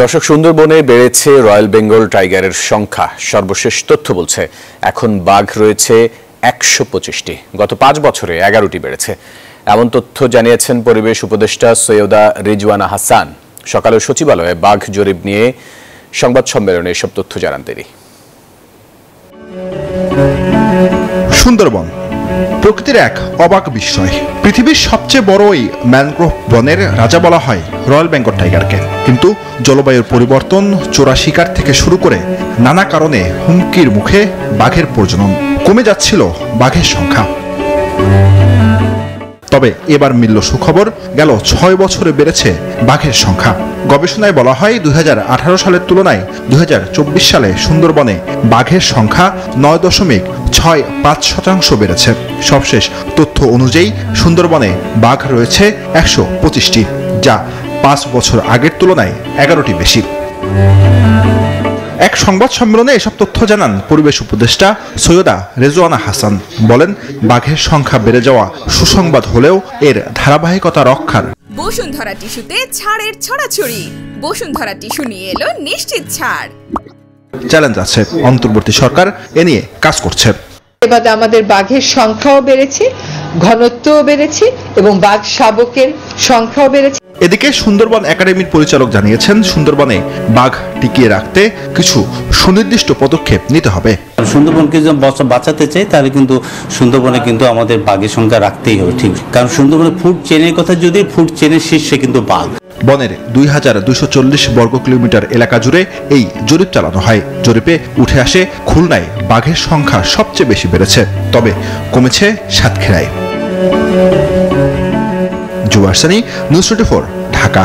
দর্শক, সুন্দরবনে বেড়েছে রয়্যাল বেঙ্গল টাইগারের সংখ্যা। সর্বশেষ তথ্য বলছে এখন বাঘ রয়েছে ১২৫টি। গত ৫ বছরে ১১টি বেড়েছে, এমন তথ্য জানিয়েছেন পরিবেশ উপদেষ্টা সৈয়দা রিজওয়ানা হাসান। সকালে সচিবালয়ে বাঘ জরিপ নিয়ে সংবাদ সম্মেলনে এসব তথ্য জানান তিনি। সুন্দরবন প্রকৃতির এক অবাক বিস্ময়। পৃথিবীর সবচেয়ে বড় এই ম্যানগ্রোভ বনের রাজা বলা হয় রয়্যাল বেঙ্গল টাইগারকে। কিন্তু জলবায়ুর পরিবর্তন, চোরা শিকার থেকে শুরু করে নানা কারণে হুমকির মুখে বাঘের প্রজনন কমে যাচ্ছিল বাঘের সংখ্যা। তবে এবার মিলল সুখবর, গেল ৬ বছরে বেড়েছে বাঘের সংখ্যা। গবেষণায় বলা হয় ২০১৮ সালের তুলনায় ২০২৪ সালে সুন্দরবনে বাঘের সংখ্যা ৯.৬৫% বেড়েছে। সবশেষ তথ্য অনুযায়ী সুন্দরবনে বাঘ রয়েছে ১২৫টি, যা ৫ বছর আগের তুলনায় ১১টি বেশি। এক সংবাদ সম্মেলনে এসব তথ্য জানান পরিবেশ উপদেষ্টা সৈয়দা রিজওয়ানা হাসান। বলেন, বাঘের সংখ্যা বেড়ে যাওয়া সুসংবাদ হলেও এর ধারাবাহিকতা রক্ষার বসুন্ধরা টিস্যুতে ছাড়ের ছড়াছড়ি। বসুন্ধরা টিস্যু নিয়ে এলো নিশ্চিত ছাড়। চ্যালেঞ্জ আছে, অন্তর্বর্তী সরকার এ নিয়ে কাজ করছে। এবারে আমাদের বাঘের সংখ্যাও বেড়েছে, ঘনত্বও বেড়েছে এবং বাঘ শাবকের সংখ্যাও বেড়েছে। এদিকে সুন্দরবন একাডেমির পরিচালক জানিয়েছেন, সুন্দরবনে বাঘ টিকিয়ে রাখতে কিছু সুনির্দিষ্ট পদক্ষেপ নিতে হবে। সুন্দরবনকে যদি বাঁচাতে চাই তাহলে কিন্তু সুন্দরবনে কিন্তু আমাদের বাঘের সংখ্যা রাখতেই হবে, ঠিক। কারণ সুন্দরবনের ফুড চেনের কথা, যদি ফুড চেনের শীর্ষে কিন্তু বাঘ। বনের ২২৪০ বর্গ কিলোমিটার এলাকা জুড়ে এই জরিপ চালানো হয়। জরিপে উঠে আসে খুলনায় বাঘের সংখ্যা সবচেয়ে বেশি বেড়েছে, তবে কমেছে সাতক্ষীরায়। জুবারসানি, নিউজ 24, ঢাকা।